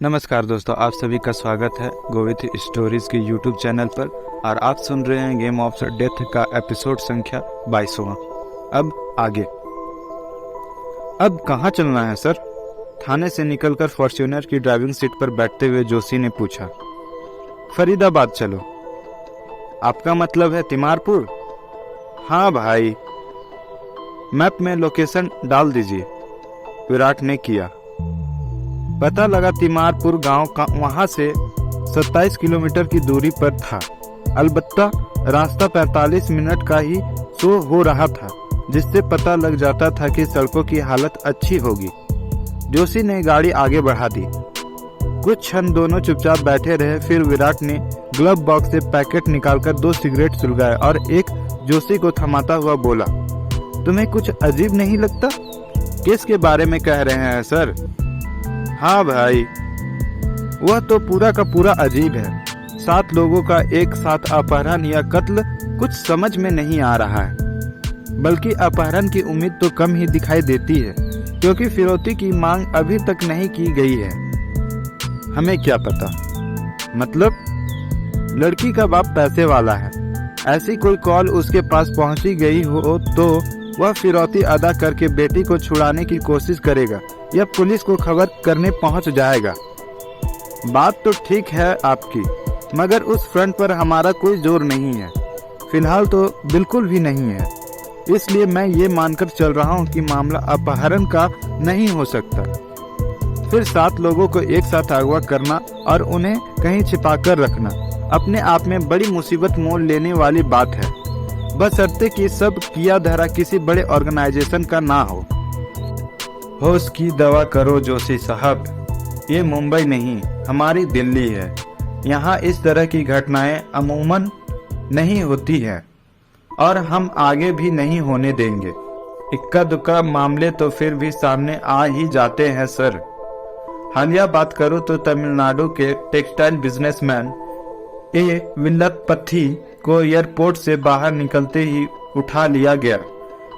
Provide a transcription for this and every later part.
नमस्कार दोस्तों, आप सभी का स्वागत है गोविंद स्टोरीज के यूट्यूब चैनल पर। और आप सुन रहे हैं गेम ऑफ डेथ का एपिसोड संख्या 22वां। अब आगे। अब कहाँ चलना है सर? थाने से निकलकर फॉर्च्यूनर की ड्राइविंग सीट पर बैठते हुए जोशी ने पूछा। फरीदाबाद चलो। आपका मतलब है तिमारपुर? हाँ भाई, मैप में लोकेशन डाल दीजिए। विराट ने किया। पता लगा तिमारपुर गांव का वहां से 27 किलोमीटर की दूरी पर था। अलबत्ता रास्ता 45 मिनट का ही शो हो रहा था, जिससे पता लग जाता था कि सड़कों की हालत अच्छी होगी। जोशी ने गाड़ी आगे बढ़ा दी। कुछ क्षण दोनों चुपचाप बैठे रहे। फिर विराट ने ग्लव बॉक्स से पैकेट निकालकर 2 सिगरेट सुलगाए और एक जोशी को थमाता हुआ बोला, तुम्हें कुछ अजीब नहीं लगता? किसके बारे में कह रहे हैं सर? हाँ भाई, वह तो पूरा का पूरा अजीब है। 7 लोगों का एक साथ अपहरण या कत्ल कुछ समझ में नहीं आ रहा है। बल्कि अपहरण की उम्मीद तो कम ही दिखाई देती है, क्योंकि फिरौती की मांग अभी तक नहीं की गई है। हमें क्या पता? मतलब लड़की का बाप पैसे वाला है। ऐसी कोई कॉल उसके पास पहुंची गई हो तो वह फिरौती अदा करके बेटी को छुड़ाने की कोशिश करेगा या पुलिस को खबर करने पहुंच जाएगा। बात तो ठीक है आपकी, मगर उस फ्रंट पर हमारा कोई जोर नहीं है। फिलहाल तो बिल्कुल भी नहीं है। इसलिए मैं ये मानकर चल रहा हूँ कि मामला अपहरण का नहीं हो सकता। फिर 7 लोगों को एक साथ अगवा करना और उन्हें कहीं छिपाकर रखना अपने आप में बड़ी मुसीबत मोल लेने वाली बात है, बशर्ते कि सब किया धरा किसी बड़े ऑर्गेनाइजेशन का ना हो। होश की दवा करो जोशी साहब, ये मुंबई नहीं, हमारी दिल्ली है। यहाँ इस तरह की घटनाएं अमूमन नहीं होती है और हम आगे भी नहीं होने देंगे। इक्का दुक्का मामले तो फिर भी सामने आ ही जाते हैं सर। हालिया बात करो तो तमिलनाडु के टेक्सटाइल बिजनेसमैन ए विल्लपथी को एयरपोर्ट से बाहर निकलते ही उठा लिया गया।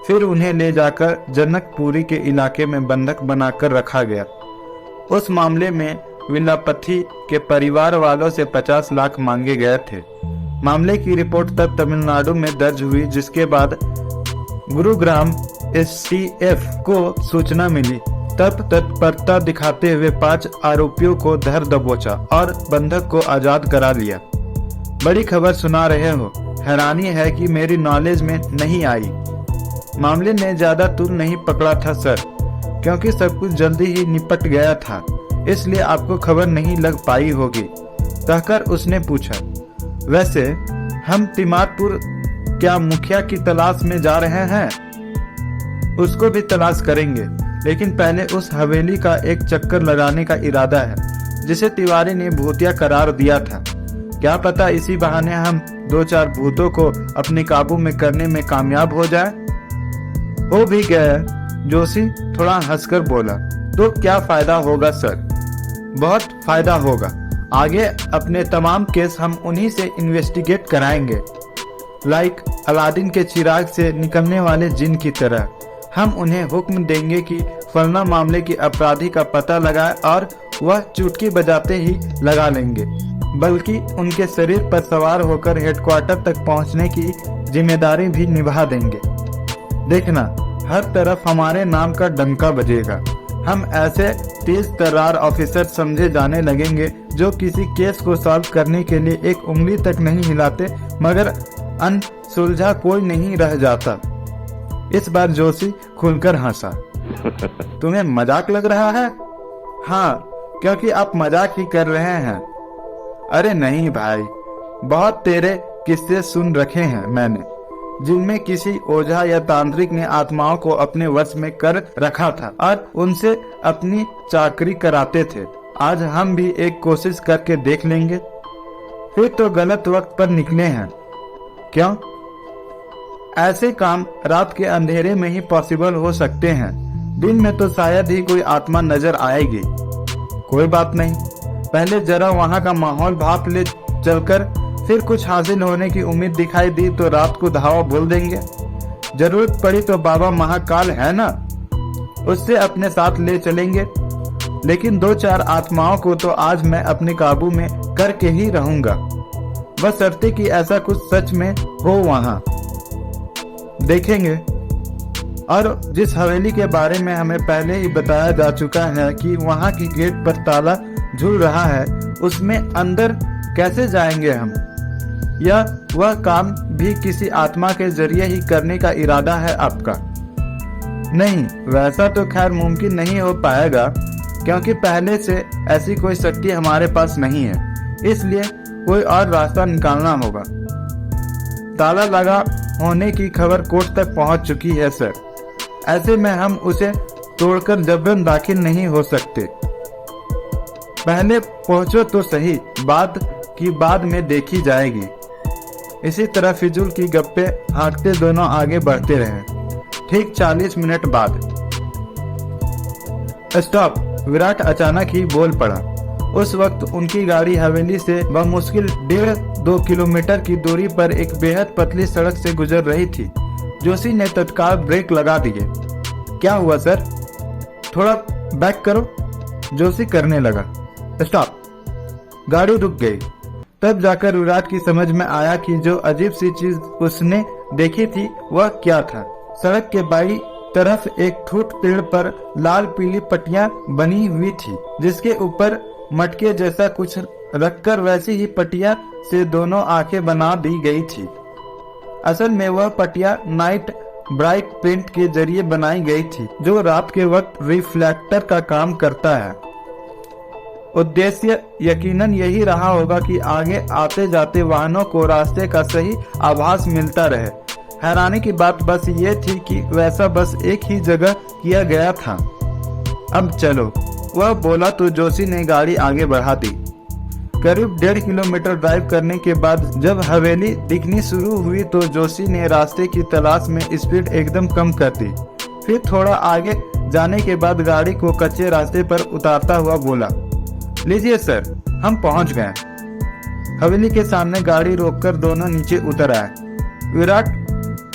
फिर उन्हें ले जाकर जनकपुरी के इलाके में बंधक बनाकर रखा गया। उस मामले में विल्लापथी के परिवार वालों से 50 लाख मांगे गए थे। मामले की रिपोर्ट तब तमिलनाडु में दर्ज हुई, जिसके बाद गुरुग्राम एसटीएफ को सूचना मिली। तब तत्परता दिखाते हुए 5 आरोपियों को धर दबोचा और बंधक को आजाद करा लिया। बड़ी खबर सुना रहे हो। हैरानी है कि मेरी नॉलेज में नहीं आई। मामले ने ज्यादा तूल नहीं पकड़ा था सर, क्योंकि सब कुछ जल्दी ही निपट गया था, इसलिए आपको खबर नहीं लग पाई होगी। कहकर उसने पूछा, वैसे हम तिमारपुर क्या मुखिया की तलाश में जा रहे हैं? उसको भी तलाश करेंगे, लेकिन पहले उस हवेली का एक चक्कर लगाने का इरादा है, जिसे तिवारी ने भूतिया करार दिया था। क्या पता इसी बहाने हम 2-4 भूतों को अपने काबू में करने में कामयाब हो जाए। हो भी गया। जोशी थोड़ा हंसकर बोला, तो क्या फायदा होगा सर? बहुत फायदा होगा। आगे अपने तमाम केस हम उन्हीं से इन्वेस्टिगेट कराएंगे। लाइक अलादीन के चिराग से निकलने वाले जिन की तरह हम उन्हें हुक्म देंगे कि फलना मामले की अपराधी का पता लगाए और वह चुटकी बजाते ही लगा लेंगे, बल्कि उनके शरीर पर सवार होकर हेडक्वार्टर तक पहुंचने की जिम्मेदारी भी निभा देंगे। देखना, हर तरफ हमारे नाम का डंका बजेगा। हम ऐसे तेज तर्रार ऑफिसर समझे जाने लगेंगे जो किसी केस को सॉल्व करने के लिए एक उंगली तक नहीं हिलाते, मगर अनसुलझा कोई नहीं रह जाता। इस बार जोशी खुलकर हंसा। तुम्हें मजाक लग रहा है? हाँ, क्योंकि आप मजाक ही कर रहे हैं। अरे नहीं भाई, बहुत तेरे किस्से सुन रखे हैं मैंने, जिनमें किसी ओझा या तांत्रिक ने आत्माओं को अपने वश में कर रखा था और उनसे अपनी चाकरी कराते थे। आज हम भी एक कोशिश करके देख लेंगे। फिर तो गलत वक्त पर निकले हैं। क्यों? ऐसे काम रात के अंधेरे में ही पॉसिबल हो सकते हैं। दिन में तो शायद ही कोई आत्मा नजर आएगी। कोई बात नहीं, पहले जरा वहाँ का माहौल भाप ले चलकर, फिर कुछ हासिल होने की उम्मीद दिखाई दी तो रात को धावा बोल देंगे। जरूरत पड़ी तो बाबा महाकाल है ना, उससे अपने साथ ले चलेंगे। लेकिन 2-4 आत्माओं को तो आज मैं अपने काबू में करके ही रहूंगा, बशर्ते कि ऐसा कुछ सच में हो। वहां देखेंगे। और जिस हवेली के बारे में हमें पहले ही बताया जा चुका है कि वहां की गेट पर ताला झूल रहा है, उसमें अंदर कैसे जाएंगे हम? या वह काम भी किसी आत्मा के जरिए ही करने का इरादा है आपका? नहीं, वैसा तो खैर मुमकिन नहीं हो पाएगा, क्योंकि पहले से ऐसी कोई शक्ति हमारे पास नहीं है। इसलिए कोई और रास्ता निकालना होगा। ताला लगा होने की खबर कोर्ट तक पहुंच चुकी है सर। ऐसे में हम उसे तोड़कर जबरन दाखिल नहीं हो सकते। पहले पहुंचो तो सही, बात की बाद में देखी जाएगी। इसी तरह फिजूल की गप्पे हाँकते दोनों आगे बढ़ते रहे। ठीक 40 मिनट बाद स्टॉप, विराट अचानक ही बोल पड़ा। उस वक्त उनकी गाड़ी हवेली से बमुश्किल 1.5-2 किलोमीटर की दूरी पर एक बेहद पतली सड़क से गुजर रही थी। जोशी ने तत्काल ब्रेक लगा दिए। क्या हुआ सर? थोड़ा बैक करो, जोशी करने लगा। स्टॉप। गाड़ी रुक गई। तब जाकर विराट की समझ में आया कि जो अजीब सी चीज उसने देखी थी वह क्या था। सड़क के बाईं तरफ एक ठूठ पेड़ पर लाल पीली पट्टियां बनी हुई थी, जिसके ऊपर मटके जैसा कुछ रखकर वैसी ही पट्टियां से दोनों आंखें बना दी गई थी। असल में वह पट्टियां नाइट ब्राइट पेंट के जरिए बनाई गई थी, जो रात के वक्त रिफ्लेक्टर का काम करता है। उद्देश्य यकीनन यही रहा होगा कि आगे आते जाते वाहनों को रास्ते का सही आभास मिलता रहे। हैरानी की बात बस ये थी कि वैसा बस एक ही जगह किया गया था। अब चलो, वह बोला तो जोशी ने गाड़ी आगे बढ़ा दी। करीब 1.5 किलोमीटर ड्राइव करने के बाद जब हवेली दिखनी शुरू हुई तो जोशी ने रास्ते की तलाश में स्पीड एकदम कम कर दी। फिर थोड़ा आगे जाने के बाद गाड़ी को कच्चे रास्ते पर उतारता हुआ बोला, लीजिए सर, हम पहुंच गए। हवेली के सामने गाड़ी रोककर दोनों नीचे उतर आए। विराट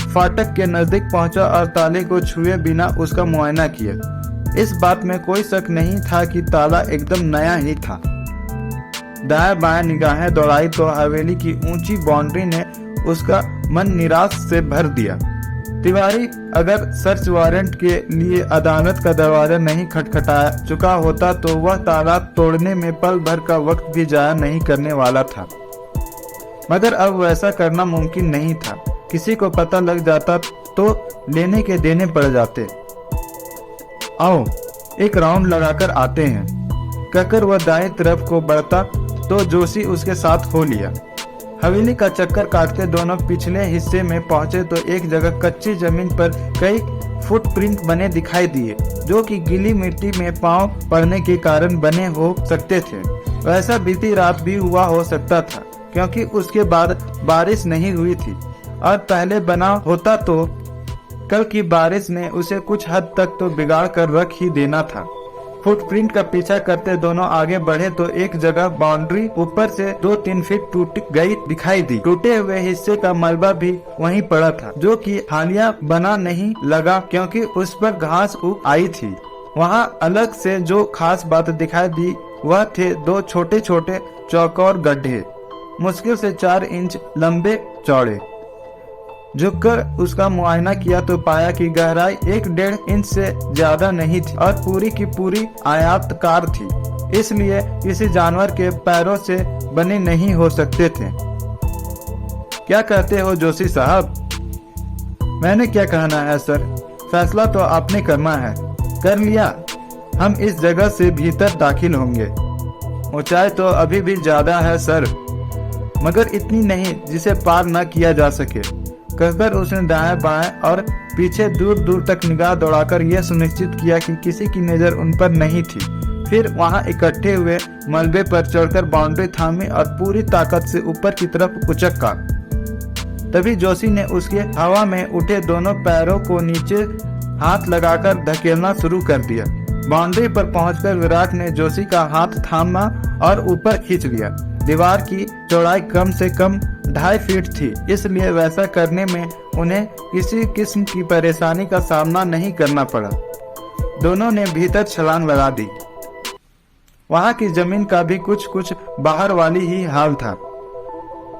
फाटक के नजदीक पहुंचा और ताले को छुए बिना उसका मुआयना किया। इस बात में कोई शक नहीं था कि ताला एकदम नया ही था। दाएं बाएं निगाहें दौड़ाई तो हवेली की ऊंची बाउंड्री ने उसका मन निराश से भर दिया। तिवारी अगर सर्च वारंट के लिए अदालत का दरवाजा नहीं खटखटा चुका होता तो वह ताला तोड़ने में पल भर का वक्त भी जाया नहीं करने वाला था। मगर अब वैसा करना मुमकिन नहीं था। किसी को पता लग जाता तो लेने के देने पड़ जाते। आओ, एक राउंड लगाकर आते हैं, कहकर वह दाएं तरफ को बढ़ता तो जोशी उसके साथ हो लिया। हवेली का चक्कर काटते दोनों पिछले हिस्से में पहुंचे तो एक जगह कच्ची जमीन पर कई फुटप्रिंट बने दिखाई दिए, जो कि गीली मिट्टी में पांव पड़ने के कारण बने हो सकते थे। वैसा बीती रात भी हुआ हो सकता था, क्योंकि उसके बाद बारिश नहीं हुई थी, और पहले बना होता तो कल की बारिश ने उसे कुछ हद तक तो बिगाड़ कर रख ही देना था। फुटप्रिंट का पीछा करते दोनों आगे बढ़े तो एक जगह बाउंड्री ऊपर से 2-3 फीट टूट गई दिखाई दी। टूटे हुए हिस्से का मलबा भी वहीं पड़ा था, जो कि हालिया बना नहीं लगा क्योंकि उस पर घास उग आई थी। वहां अलग से जो खास बात दिखाई दी वह थे 2 छोटे छोटे चौकोर गड्ढे, मुश्किल से 4 इंच लंबे चौड़े। झुककर उसका मुआयना किया तो पाया कि गहराई 1-1.5 इंच से ज्यादा नहीं थी और पूरी की पूरी आयताकार थी, इसलिए किसी जानवर के पैरों से बने नहीं हो सकते थे। क्या कहते हो जोशी साहब? मैंने क्या कहना है सर, फैसला तो आपने करना है। कर लिया, हम इस जगह से भीतर दाखिल होंगे। ऊंचाई तो अभी भी ज्यादा है सर, मगर इतनी नहीं जिसे पार न किया जा सके, कहकर उसने दाएं बाएं और पीछे दूर दूर तक निगाह दौड़ाकर यह सुनिश्चित किया कि किसी की नजर उन पर नहीं थी। फिर वहां इकट्ठे हुए मलबे पर चढ़कर बाउंड्री थामी और पूरी ताकत से ऊपर की तरफ उचका। तभी जोशी ने उसके हवा में उठे दोनों पैरों को नीचे हाथ लगाकर धकेलना शुरू कर दिया। बाउंड्री पर पहुंचकर विराट ने जोशी का हाथ थामा और ऊपर खींच लिया। दीवार की चौड़ाई कम से कम 2.5 फीट थी, इसलिए वैसा करने में उन्हें किसी किस्म की परेशानी का सामना नहीं करना पड़ा। दोनों ने भीतर छलांग लगा दी। वहां की जमीन का भी कुछ कुछ बाहर वाली ही हाल था।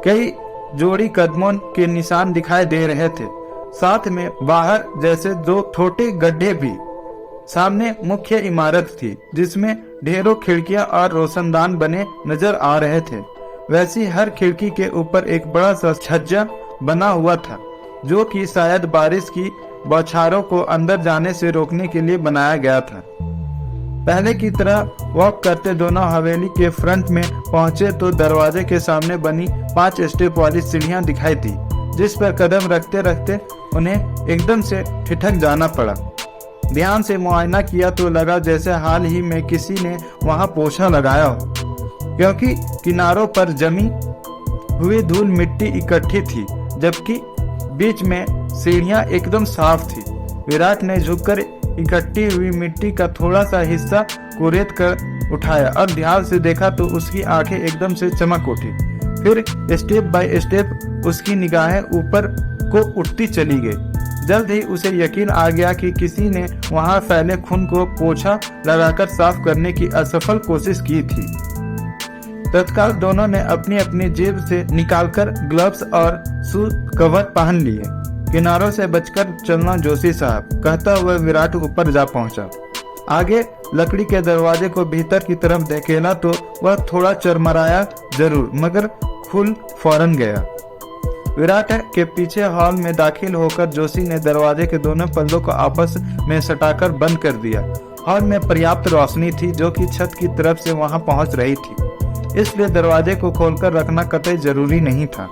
कई जोड़ी कदमों के निशान दिखाई दे रहे थे, साथ में बाहर जैसे 2 छोटे गड्ढे भी। सामने मुख्य इमारत थी जिसमें ढेरों खिड़कियां और रोशनदान बने नजर आ रहे थे। वैसी हर खिड़की के ऊपर एक बड़ा सा छज्जा बना हुआ था, जो कि शायद बारिश की बौछारों को अंदर जाने से रोकने के लिए बनाया गया था। पहले की तरह वॉक करते दोनों हवेली के फ्रंट में पहुंचे तो दरवाजे के सामने बनी 5 स्टेप वाली सीढ़ियां दिखाई दी, जिस पर कदम रखते रखते उन्हें एकदम से ठिठक जाना पड़ा। ध्यान से मुआयना किया तो लगा जैसे हाल ही में किसी ने वहां पोछा लगाया हो, क्योंकि किनारों पर जमी हुई धूल मिट्टी इकट्ठी थी, जबकि बीच में सीढ़ियां एकदम साफ थी। विराट ने झुककर इकट्ठी हुई मिट्टी का थोड़ा सा हिस्सा कुरेद कर उठाया और ध्यान से देखा तो उसकी आंखें एकदम से चमक उठी। फिर स्टेप बाय स्टेप उसकी निगाहें ऊपर को उठती चली गई। जल्द ही उसे यकीन आ गया कि किसी ने वहां फैले खून को पोछा लगाकर साफ करने की असफल कोशिश की थी। तत्काल दोनों ने अपनी अपनी जेब से निकालकर ग्लव्स और शू कवर पहन लिए। किनारों से बचकर चलना जोशी साहब, कहता हुआ विराट ऊपर जा पहुंचा। आगे लकड़ी के दरवाजे को भीतर की तरफ धकेला तो वह थोड़ा चरमराया जरूर, मगर खुल फौरन गया। विराट के पीछे हॉल में दाखिल होकर जोशी ने दरवाजे के दोनों पल्लों को आपस में सटाकर बंद कर दिया। हॉल में पर्याप्त रोशनी थी जो कि छत की तरफ से वहां पहुंच रही थी, इसलिए दरवाजे को खोलकर रखना कतई जरूरी नहीं था।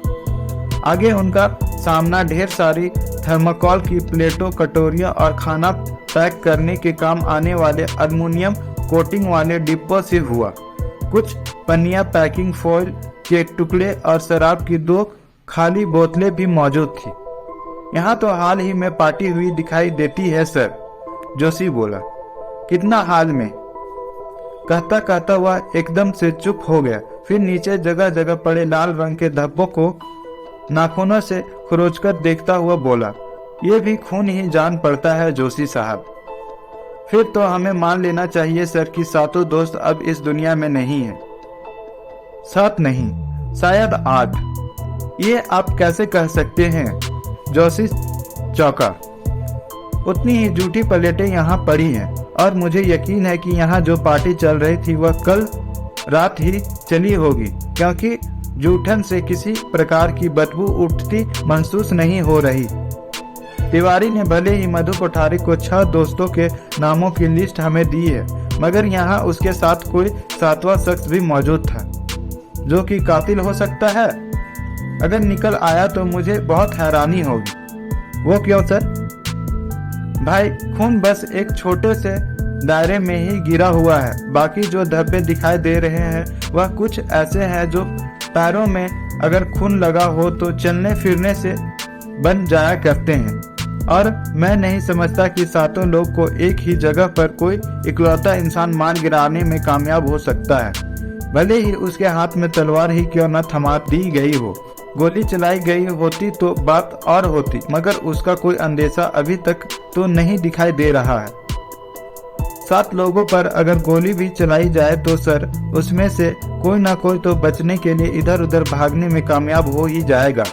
आगे उनका सामना ढेर सारी थर्माकोल की प्लेटों, कटोरियां और खाना पैक करने के काम आने वाले एल्युमिनियम कोटिंग वाले डिब्बों से हुआ। कुछ पन्नियां, पैकिंग फॉइल के टुकड़े और शराब की 2 खाली बोतलें भी मौजूद थी। यहाँ तो हाल ही में पार्टी हुई दिखाई देती है सर, जोशी बोला। कितना हाल में? कहता कहता वह एकदम से चुप हो गया। फिर नीचे जगह जगह पड़े लाल रंग के धब्बों को नाखूनों से खरोचकर देखता हुआ बोला, ये भी खून ही जान पड़ता है जोशी साहब। फिर तो हमें मान लेना चाहिए सर कि 7 दोस्त अब इस दुनिया में नहीं है। 7 नहीं, शायद 8। ये आप कैसे कह सकते हैं? जोशी चौंका। उतनी ही झूठी प्लेटें यहाँ पड़ी हैं और मुझे यकीन है कि यहाँ जो पार्टी चल रही थी वह कल रात ही चली होगी, क्योंकि जूठन से किसी प्रकार की बदबू उठती महसूस नहीं हो रही। तिवारी ने भले ही मधु कोठारी को 6 दोस्तों के नामों की लिस्ट हमें दी है, मगर यहाँ उसके साथ कोई 7वां शख्स भी मौजूद था, जो कि कातिल हो सकता है। अगर निकल आया तो मुझे बहुत हैरानी होगी। वो क्यों सर? भाई, खून बस एक छोटे से दायरे में ही गिरा हुआ है। बाकी जो धब्बे दिखाई दे रहे हैं वह कुछ ऐसे हैं जो पैरों में अगर खून लगा हो तो चलने फिरने से बन जाया करते हैं। और मैं नहीं समझता कि 7 लोग को एक ही जगह पर कोई इकलौता इंसान मार गिराने में कामयाब हो सकता है, भले ही उसके हाथ में तलवार ही क्यों न थमा दी गई हो। गोली चलाई गई होती तो बात और होती, मगर उसका कोई अंदेशा अभी तक तो नहीं दिखाई दे रहा है। 7 लोगों पर अगर गोली भी चलाई जाए तो सर, उसमें से कोई ना कोई तो बचने के लिए इधर उधर भागने में कामयाब हो ही जाएगा,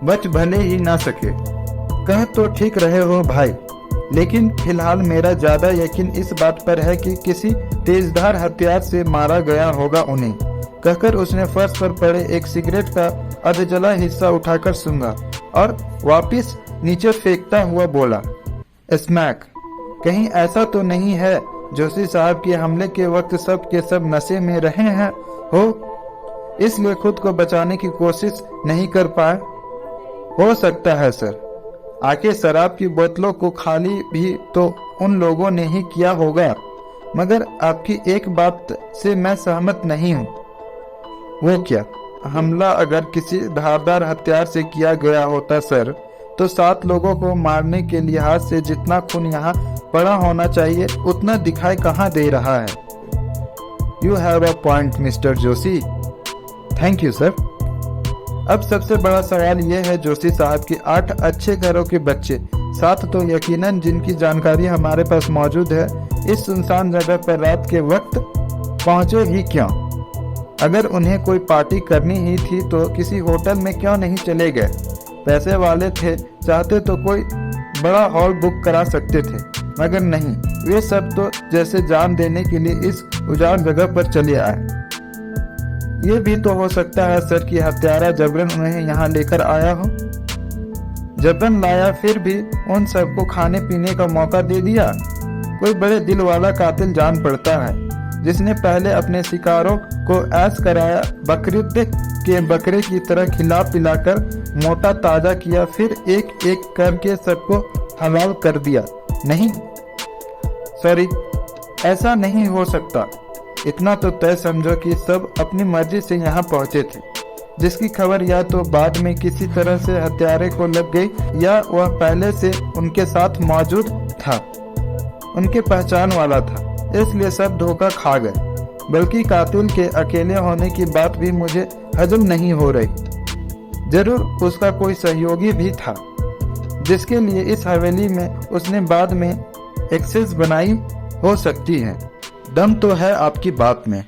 बच भले ही ना सके। कह तो ठीक रहे हो भाई, लेकिन फिलहाल मेरा ज्यादा यकीन इस बात पर है कि किसी तेजधार हथियार से मारा गया होगा उन्हें। कहकर उसने फर्श पर पड़े एक सिगरेट का अधजला हिस्सा उठाकर सूंघा और वापस नीचे फेंकता हुआ बोला, स्मैक। कहीं ऐसा तो नहीं है जोशी साहब के हमले के वक्त सब के सब नशे में रहे हैं हो, इसलिए खुद को बचाने की कोशिश नहीं कर पाए? हो सकता है सर। आके शराब की बोतलों को खाली भी तो उन लोगों ने ही किया होगा, मगर आपकी एक बात से मैं सहमत नहीं हूँ। वो क्या? हमला अगर किसी धारदार हथियार से किया गया होता सर, तो 7 लोगों को मारने के लिहाज से जितना खून यहाँ पड़ा होना चाहिए उतना दिखाई कहाँ दे रहा है। You have a point mister Joshi. Thank you sir. अब सबसे बड़ा सवाल यह है जोशी साहब कि 8 अच्छे घरों के बच्चे, 7 तो यकीनन जिनकी जानकारी हमारे पास मौजूद है, इस सुनसान जगह पर रात के वक्त पहुँचे ही क्यों? अगर उन्हें कोई पार्टी करनी ही थी तो किसी होटल में क्यों नहीं चले गए? पैसे वाले थे, चाहते तो कोई बड़ा हॉल बुक करा सकते थे, मगर नहीं, वे सब तो जैसे जान देने के लिए इस उजाड़ जगह पर चले आए। ये भी तो हो सकता है सर कि हत्यारा जबरन उन्हें यहाँ लेकर आया हो। जबरन लाया, फिर भी उन सबको खाने पीने का मौका दे दिया। कोई बड़े दिल वाला कातिल जान पड़ता है, जिसने पहले अपने शिकारों को ऐश कराया, बकरीद के बकरे की तरह खिला पिलाकर मोटा ताजा किया, फिर एक एक करके सबको हलाल कर दिया। नहीं सॉरी, ऐसा नहीं हो सकता। इतना तो तय समझो कि सब अपनी मर्जी से यहाँ पहुँचे थे, जिसकी खबर या तो बाद में किसी तरह से हत्यारे को लग गई या वह पहले से उनके साथ मौजूद था, उनके पहचान वाला था, इसलिए सब धोखा खा गए। बल्कि कातिल के अकेले होने की बात भी मुझे हजम नहीं हो रही। जरूर उसका कोई सहयोगी भी था, जिसके लिए इस हवेली में उसने बाद में एक्सेस बनाई हो सकती है। दम तो है आपकी बात में।